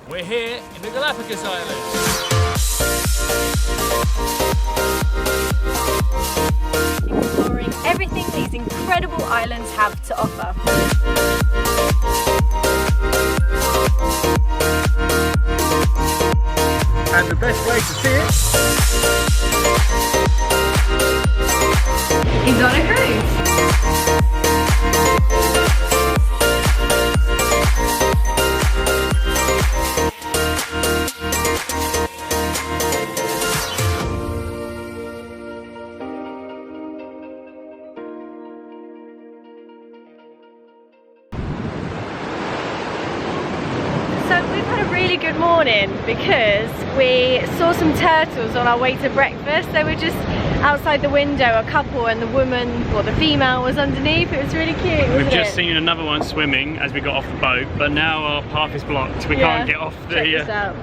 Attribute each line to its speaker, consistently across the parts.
Speaker 1: We're here in the Galapagos Islands.
Speaker 2: Exploring everything these incredible islands have to offer.
Speaker 1: And the best way to see it
Speaker 2: is on a cruise. So we've had a really good morning because we saw some turtles on our way to breakfast. They were just outside the window, a couple, and the woman, or the female, was underneath. It was really cute, wasn't
Speaker 3: We've just
Speaker 2: it?
Speaker 3: seen another one swimming as we got off the boat, but now our path is blocked. We
Speaker 2: Yeah,
Speaker 3: can't get off the
Speaker 2: check this out.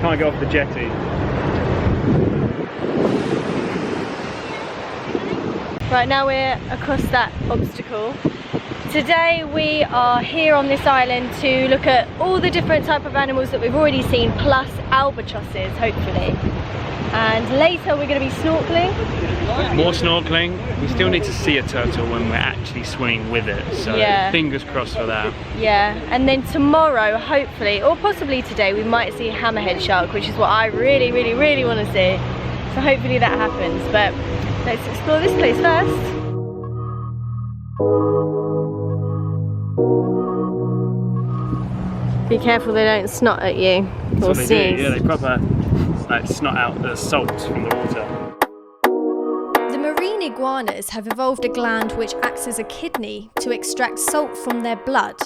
Speaker 3: can't get off the jetty.
Speaker 2: Right, now we're across that obstacle. Today we are here on this island to look at all the different type of animals that we've already seen, plus albatrosses, hopefully. And later we're going to be snorkeling.
Speaker 3: More snorkeling. We still need to see a turtle when we're actually swimming with it, so
Speaker 2: Yeah.
Speaker 3: fingers crossed for that.
Speaker 2: Yeah, and then tomorrow, hopefully, or possibly today, we might see a hammerhead shark, which is what I really want to see. So hopefully that happens, but let's explore this place first. Be careful they don't snot at you
Speaker 3: That's
Speaker 2: or
Speaker 3: what they
Speaker 2: sneeze.
Speaker 3: do. Yeah, they proper like snot out the salt from the water.
Speaker 4: The marine iguanas have evolved a gland which acts as a kidney to extract salt from their blood,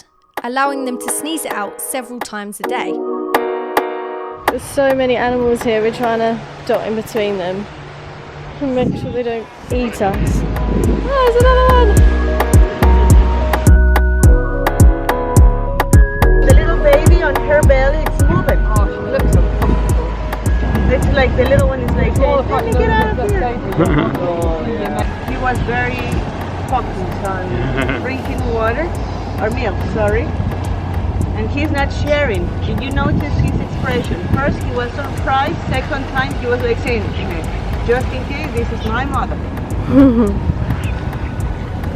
Speaker 4: allowing them to sneeze it out several times a day.
Speaker 2: There's so many animals here, we're trying to dot in between them and make sure they don't eat us. Oh, there's another one!
Speaker 5: The little baby on her belly, it's moving. Oh, she looks uncomfortable. It's like the little one is like, hey, let me get out of here. He was very focused on drinking water, or milk, sorry. And he's not sharing. Did you notice his expression? First he was surprised, second time he was like saying, just in case, this is my mother.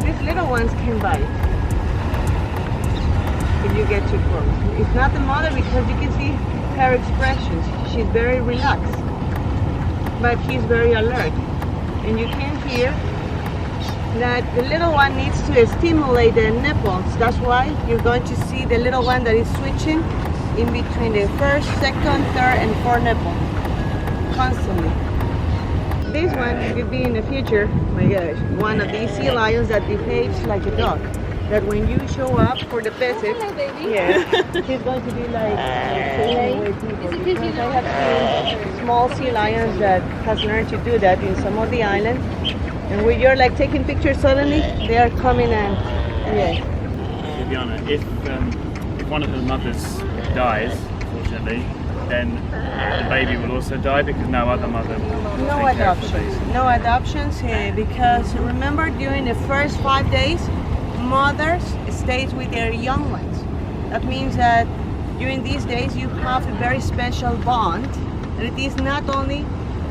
Speaker 5: These little ones can bite if you get too close. It's not the mother because you can see her expressions. She's very relaxed, but he's very alert. And you can hear that the little one needs to stimulate the nipples. That's why you're going to see the little one that is switching in between the first, second, third, and fourth nipple constantly. This one could be in the future, my gosh, one of these sea lions that behaves like a dog. That when you show up for the visit, yeah, he's going to be like chasing away people. Because I have seen small sea lions that has learned to do that in some of the islands. And when you're like taking pictures, suddenly they are coming and yeah.
Speaker 3: Viviana, if one of the mothers dies, unfortunately, then the baby will also die because no other mother will
Speaker 5: No
Speaker 3: take care of the
Speaker 5: adoptions.
Speaker 3: baby.
Speaker 5: No adoptions because remember during the first 5 days, mothers stays with their young ones. That means that during these days you have a very special bond. And it is not only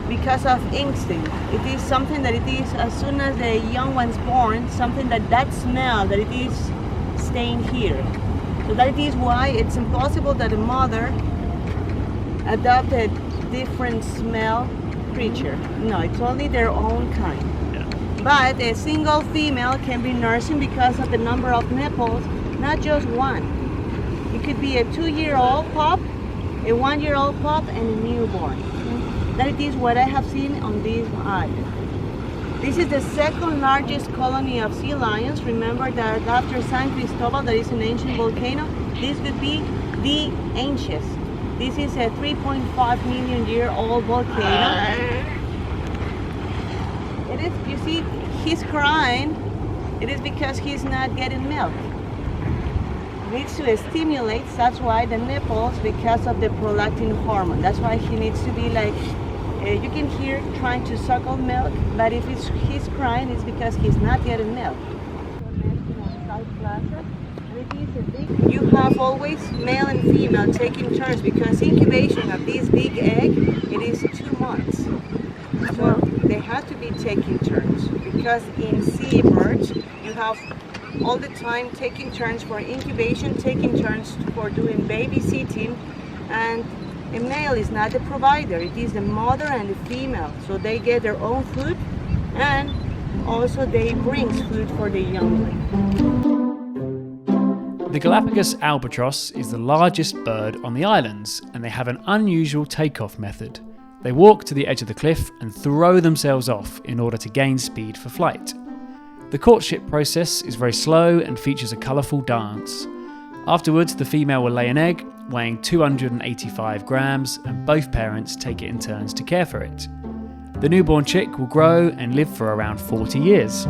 Speaker 5: because of instinct. It is something that it is as soon as the young one's born, something that smell that it is staying here. So that is why it's impossible that a mother adopt a different smell creature. No, it's only their own kind.
Speaker 3: Yeah.
Speaker 5: But a single female can be nursing because of the number of nipples, not just one. It could be a 2-year-old pup, a 1-year-old pup, and a newborn. That is what I have seen on this island. This is the second largest colony of sea lions. Remember that after San Cristobal, that is an ancient volcano, this would be the ancientest. This is a 3.5 million year old volcano. It is, you see, he's crying. It is because he's not getting milk. Needs to stimulate, that's why the nipples, because of the prolactin hormone. That's why he needs to be like, you can hear trying to suckle milk, but if he's crying, it's because he's not getting milk. You have always male and female taking turns because incubation of this big egg, it is 2 months. So they have to be taking turns because in seabirds you have all the time taking turns for incubation, taking turns for doing babysitting, and a male is not the provider, it is the mother and the female. So they get their own food and also they bring food for the youngling.
Speaker 3: The Galapagos albatross is the largest bird on the islands, and they have an unusual takeoff method. They walk to the edge of the cliff and throw themselves off in order to gain speed for flight. The courtship process is very slow and features a colourful dance. Afterwards, the female will lay an egg weighing 285 grams, and both parents take it in turns to care for it. The newborn chick will grow and live for around 40 years.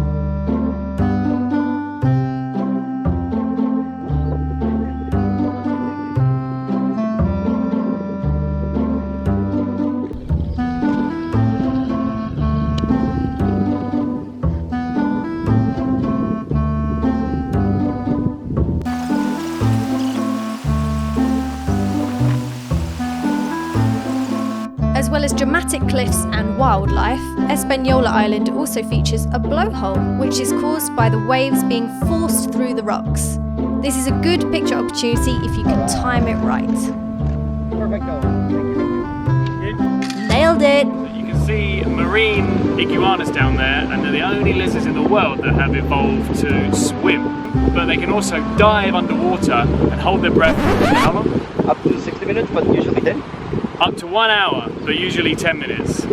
Speaker 4: As well as dramatic cliffs and wildlife, Espanola Island also features a blowhole, which is caused by the waves being forced through the rocks. This is a good picture opportunity if you can time it right. Nailed it!
Speaker 3: You can see marine iguanas down there, and they're the only lizards in the world that have evolved to swim. But they can also dive underwater and hold their breath for how long?
Speaker 6: Up to 60 minutes, but usually 10.
Speaker 3: Up to 1 hour, but usually 10 minutes.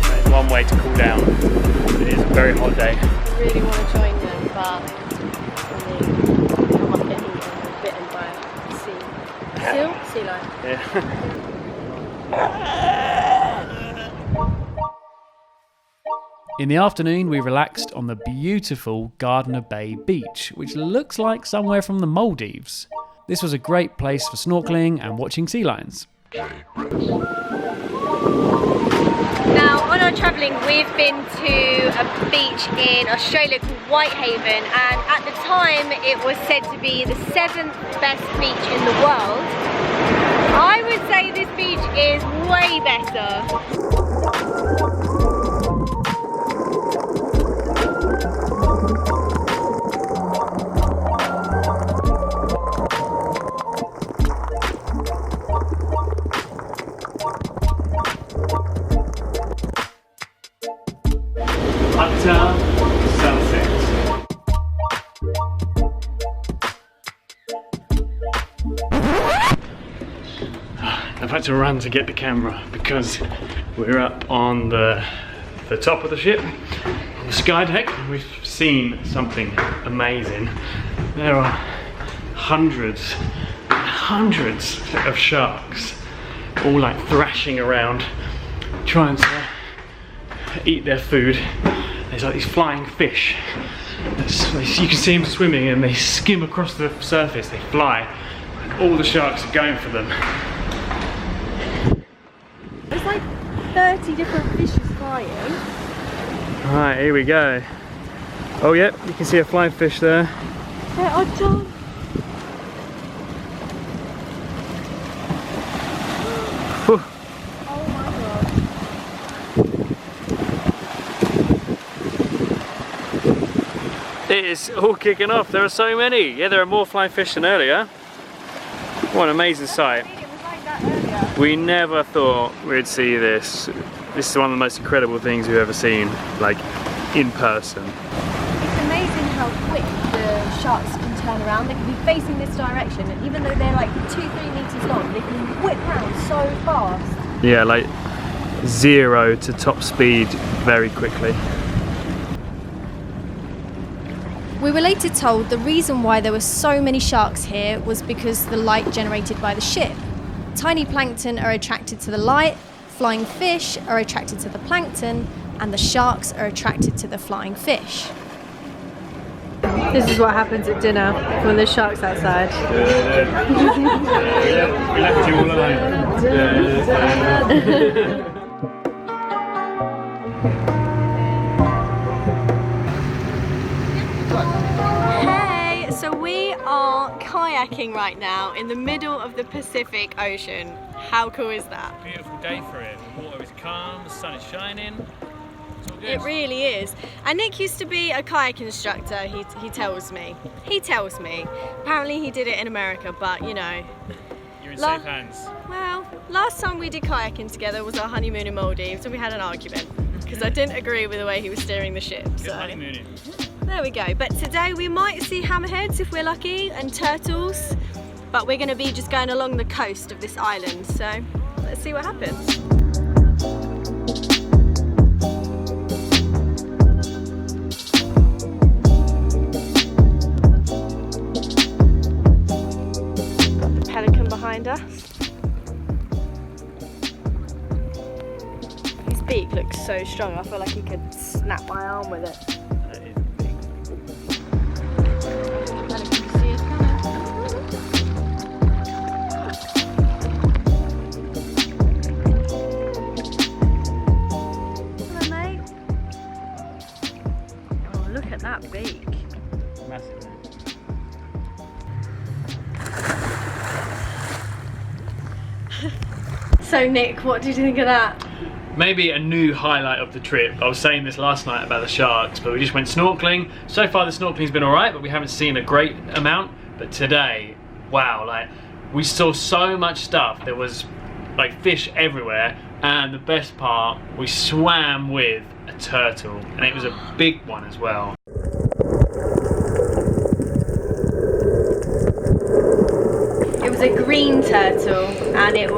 Speaker 3: There's one way to cool down. It is a very hot day.
Speaker 2: I really want to join them, but I mean, I'm not getting bitten by a sea lion.
Speaker 3: Yeah. In the afternoon, we relaxed on the beautiful Gardner Bay beach, which looks like somewhere from the Maldives. This was a great place for snorkeling and watching sea lions.
Speaker 2: Now, on our travelling, we've been to a beach in Australia called Whitehaven, and at the time it was said to be the 7th best beach in the world. I would say this beach is way better.
Speaker 3: Uptown sunset. I've had to run to get the camera because we're up on the top of the ship, on the sky deck. We've seen something amazing. There are hundreds of sharks, all like thrashing around, trying to eat their food. There's like these flying fish. You can see them swimming and they skim across the surface, they fly. And all the sharks are going for them.
Speaker 2: There's like 30 different fishes flying.
Speaker 3: Alright, here we go. Oh yep, you can see a flying fish there.
Speaker 2: There are giant.
Speaker 3: Whew.
Speaker 2: Oh my god.
Speaker 3: It is all kicking off. There are so many. Yeah, there are more flying fish than earlier. What an amazing sight.
Speaker 2: It was like that earlier.
Speaker 3: We never thought we'd see this. This is one of the most incredible things we've ever seen, like in person.
Speaker 2: It's amazing how quick the sharks can turn around. They can be facing this direction, and even though they're like 2-3 meters long, they can whip round so fast.
Speaker 3: Yeah, like 0 to top speed very quickly.
Speaker 4: We were later told the reason why there were so many sharks here was because the light generated by the ship. Tiny plankton are attracted to the light, flying fish are attracted to the plankton, and the sharks are attracted to the flying fish.
Speaker 2: This is what happens at dinner when there's sharks outside.
Speaker 3: We left you all alone.
Speaker 2: Hey, so we are kayaking right now in the middle of the Pacific Ocean. How cool is that?
Speaker 1: Beautiful day for it. The water is calm, the sun is shining. It's all good.
Speaker 2: It really is. And Nick used to be a kayak instructor, he tells me. He tells me. Apparently he did it in America, but you know.
Speaker 1: You're in safe hands.
Speaker 2: Well, last time we did kayaking together was our honeymoon in Maldives, and we had an argument because I didn't agree with the way he was steering the ship.
Speaker 1: Good
Speaker 2: So
Speaker 1: honeymooning.
Speaker 2: there we go. But today we might see hammerheads if we're lucky, and turtles. But we're going to be just going along the coast of this island, so let's see what happens. Got the pelican behind us. His beak looks so strong, I feel like he could snap my arm with it. Look at that beak.
Speaker 3: Massive.
Speaker 2: So Nick, what did you think of that?
Speaker 3: Maybe a new highlight of the trip. I was saying this last night about the sharks, but we just went snorkeling. So far the snorkeling's been alright, but we haven't seen a great amount. But today, wow, like we saw so much stuff. There was like fish everywhere, and the best part, we swam with a turtle, and it was a big one as well.
Speaker 2: It was a green turtle, and it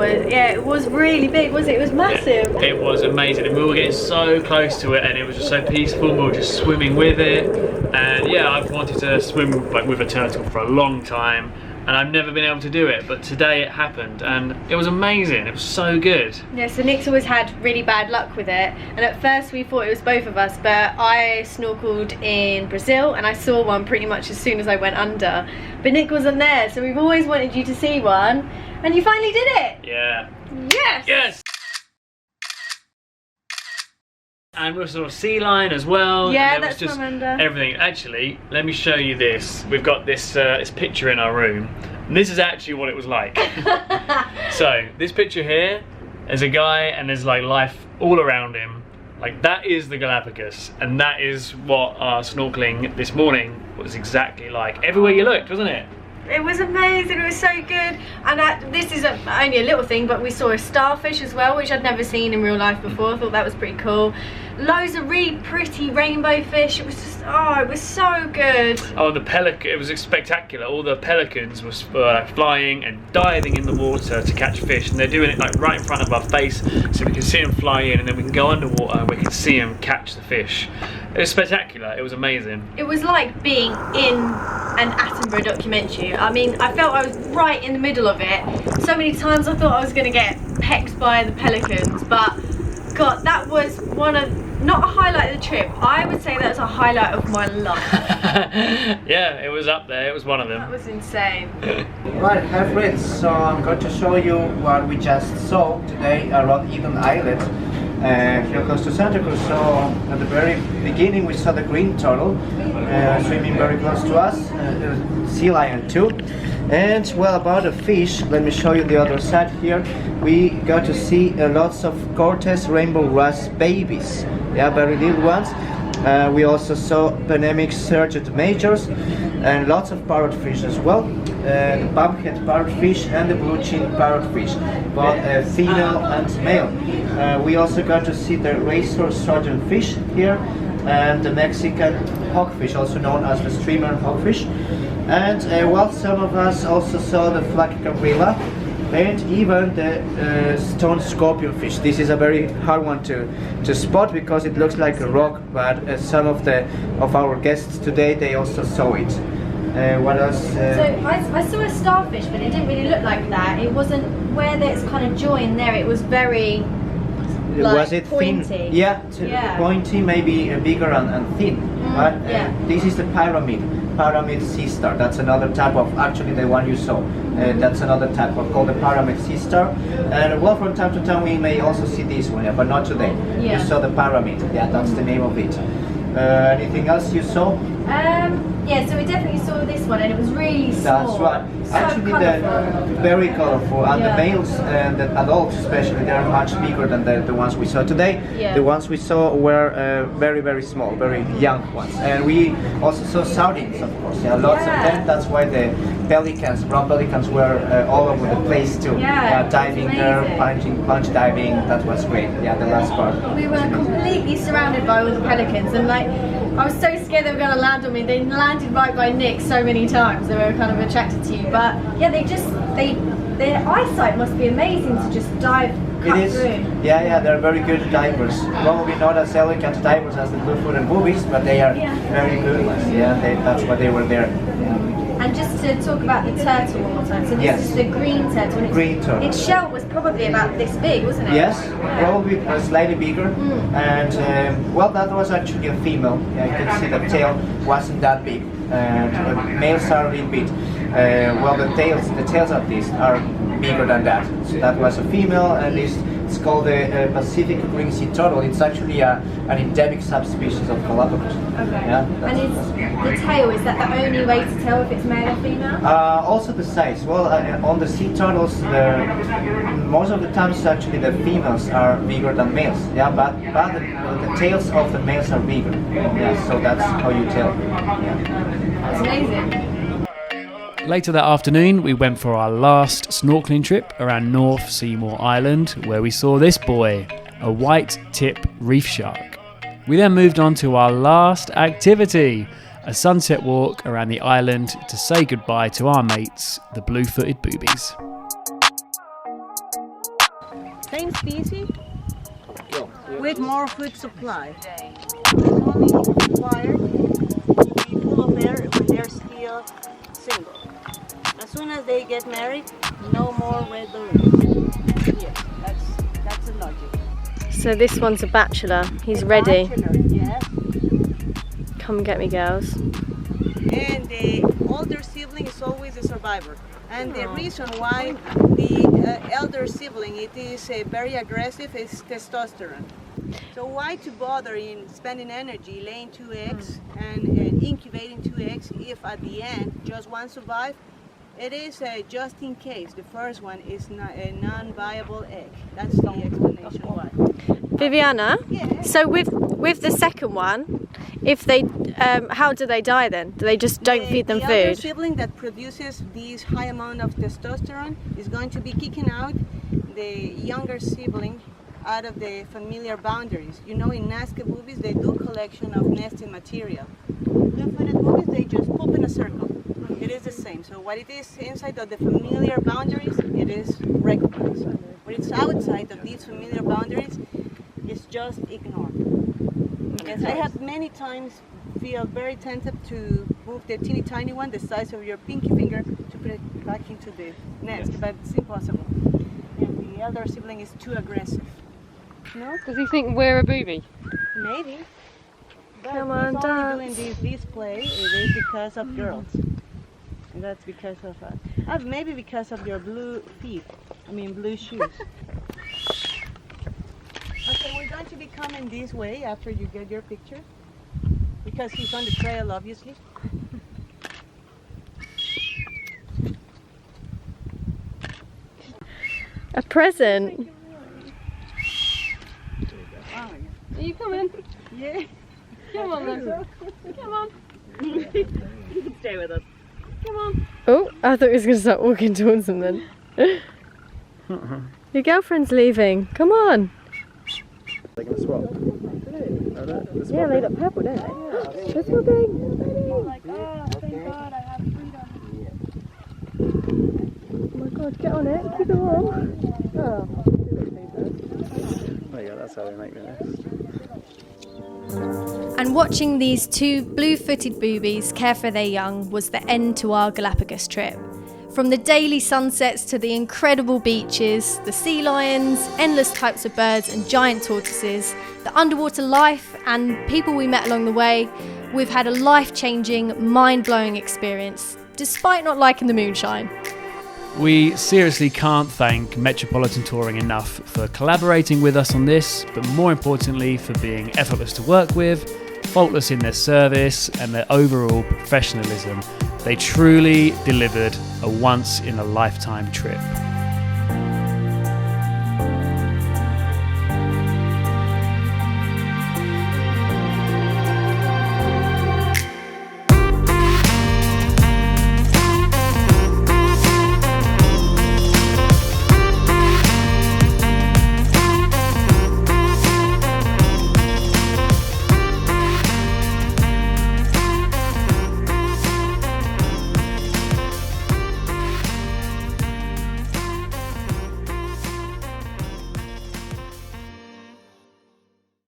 Speaker 2: was really big, was it? It was massive.
Speaker 3: Yeah, it was amazing, and we were getting so close to it, and it was just so peaceful. We were just swimming with it, and yeah, I've wanted to swim like with a turtle for a long time, and I've never been able to do it, but today it happened, and it was amazing. It was so good.
Speaker 2: Yeah, so Nick's always had really bad luck with it, and at first we thought it was both of us, but I snorkeled in Brazil and I saw one pretty much as soon as I went under, but Nick wasn't there, so we've always wanted you to see one, and you finally did it.
Speaker 3: Yeah.
Speaker 2: Yes.
Speaker 3: Yes. And we saw a sea lion as well.
Speaker 2: Yeah,
Speaker 3: and there was
Speaker 2: that's
Speaker 3: just
Speaker 2: from under.
Speaker 3: everything. Actually, let me show you this. We've got this this picture in our room, and this is actually what it was like. So this picture here, there's a guy, and there's like life all around him. Like that is the Galapagos, and that is what our snorkeling this morning was exactly like. Everywhere you looked, wasn't it?
Speaker 2: It was amazing, it was so good. And this is only a little thing, but we saw a starfish as well, which I'd never seen in real life before. I thought that was pretty cool. Loads of really pretty rainbow fish. It was just, oh, it was so good.
Speaker 3: Oh, the pelican, it was spectacular. All the pelicans were flying and diving in the water to catch fish, and they're doing it like right in front of our face, so we can see them fly in, and then we can go underwater and we can see them catch the fish. It was spectacular, it was amazing.
Speaker 2: It was like being in an Attenborough documentary. I mean, I felt I was right in the middle of it. So many times I thought I was going to get pecked by the pelicans, but God, that was one of, not a highlight of the trip, I would say that was a highlight of my life.
Speaker 3: Yeah, it was up there, it was one of them.
Speaker 2: That was insane.
Speaker 7: Right, hi friends, so I'm going to show you what we just saw today around Eden Island, here close to Santa Cruz. So at the very beginning we saw the green turtle swimming very close to us, sea lion too. And well, about the fish, let me show you the other side here. We got to see lots of Cortez rainbow wrasse babies, yeah, very little ones. We also saw Panamic surged majors and lots of parrotfish as well. The pumphead parrotfish and the blue-chin parrotfish, both female and male. We also got to see the razor sturgeon fish here, and the Mexican hogfish, also known as the streamer hogfish. And well, some of us also saw the flag cabrilla and even the stone scorpionfish. This is a very hard one to spot because it looks like a rock, but some of our guests today, they also saw it. What else?
Speaker 2: So I saw a starfish, but it didn't really look like that. It wasn't where it's kind of joined there. It was very
Speaker 7: was it
Speaker 2: pointy.
Speaker 7: thin? Yeah, pointy, maybe bigger and thin. But this is the pyramid sea star. That's another type of, actually the one you saw. That's another type of called the pyramid sea star. And well, from time to time we may also see this one, but not today. You saw the pyramid. Yeah, that's the name of it. Anything else you saw?
Speaker 2: Yeah, so we definitely saw this one, and it was really small.
Speaker 7: That's right.
Speaker 2: So
Speaker 7: Actually, they're very colorful, and the males and the adults especially, they're much bigger than the ones we saw today. The ones we saw were very, very small, very young ones. And we also saw sardines, of course. Yeah, lots of them. That's why the pelicans, brown pelicans, were all over the place too. Diving there, plunge diving. That was great. Yeah, the last part.
Speaker 2: We were completely surrounded by all the pelicans, and like, I was so scared they were going to land on me. They landed right by Nick so many times. They were kind of attracted to you. But yeah, their eyesight must be amazing to just cut through.
Speaker 7: Yeah, they're very good divers. Probably not as elegant divers as the bluefoot and boobies, but they are very good ones. Yeah, that's why they were there.
Speaker 2: And just to talk about the turtle one more time. So this is the green turtle.
Speaker 7: Green turtle.
Speaker 2: Its shell was probably about this big, wasn't it?
Speaker 7: Yes, probably slightly bigger. And well, that was actually a female. Yeah, you can see the tail wasn't that big. And males are a little bit. Well, the tails of these are bigger than that. So that was a female, and it's called the Pacific green sea turtle. It's actually an endemic subspecies of Galapagos.
Speaker 2: Okay. And the tail, is that the only way to tell if it's male or female?
Speaker 7: Also the size. Well, on the sea turtles, most of the times actually the females are bigger than males. Yeah, but the tails of the males are bigger. Yeah, so that's how you tell. Yeah.
Speaker 2: That's amazing.
Speaker 3: Later that afternoon, we went for our last snorkeling trip around North Seymour Island, where we saw this boy, a white tip reef shark. We then moved on to our last activity, a sunset walk around the island to say goodbye to our mates, the blue-footed boobies.
Speaker 5: Same species with more food supply. It's only required to be full of air when they're still single. As soon as they get married, no more red balloons. Yeah, that's the logic.
Speaker 2: So this one's a bachelor. He's ready.
Speaker 5: Bachelor, yes.
Speaker 2: Come get me, girls.
Speaker 5: And the older sibling is always a survivor. And the reason why the elder sibling it is very aggressive is testosterone. So why to bother in spending energy laying 2 eggs and incubating 2 eggs if at the end just one survives? It is just in case. The first one is not a non-viable egg. That's the explanation why.
Speaker 2: Viviana?
Speaker 5: Yes.
Speaker 2: So with the second one, if they, how do they die then? Do they just don't feed them
Speaker 5: the
Speaker 2: food?
Speaker 5: The other sibling that produces this high amount of testosterone is going to be kicking out the younger sibling out of the familiar boundaries. You know, in Nazca boobies, they do collection of nesting material. Blue-footed boobies, they just poop in a circle. It is the same. So what it is inside of the familiar boundaries, it is recognized. When it's outside of these familiar boundaries, it's just ignored. Yes, I have many times feel very tempted to move the teeny tiny one, the size of your pinky finger, to put it back into the nest, but it's impossible. And the elder sibling is too aggressive. No?
Speaker 8: Does he think we're a booby?
Speaker 5: Maybe. But
Speaker 2: Come on,
Speaker 5: he's
Speaker 2: dance.
Speaker 5: only doing this play, it is because of girls. And that's because of, maybe because of your blue feet, blue shoes. Okay, we're going to be coming this way after you get your picture. Because he's on the trail, obviously.
Speaker 2: A present.
Speaker 8: Are you coming?
Speaker 5: Yeah.
Speaker 8: Come on then. Come on.
Speaker 5: You can stay with us.
Speaker 8: Come on.
Speaker 2: Oh, I thought he was going to start walking towards them then. Your girlfriend's leaving. Come on.
Speaker 7: They're going to swap.
Speaker 2: Yeah, they look purple, don't they? They're swapping.
Speaker 8: Oh my god, thank god I have freedom.
Speaker 2: Oh my god, get on it. Keep it warm. Oh.
Speaker 7: There you go, that's how they make the nest.
Speaker 4: And watching these two blue-footed boobies care for their young was the end to our Galapagos trip. From the daily sunsets to the incredible beaches, the sea lions, endless types of birds and giant tortoises, the underwater life and people we met along the way, we've had a life-changing, mind-blowing experience, despite not liking the moonshine.
Speaker 9: We seriously can't thank Metropolitan Touring enough for collaborating with us on this, but more importantly for being effortless to work with, faultless in their service and their overall professionalism. They truly delivered a once-in-a-lifetime trip.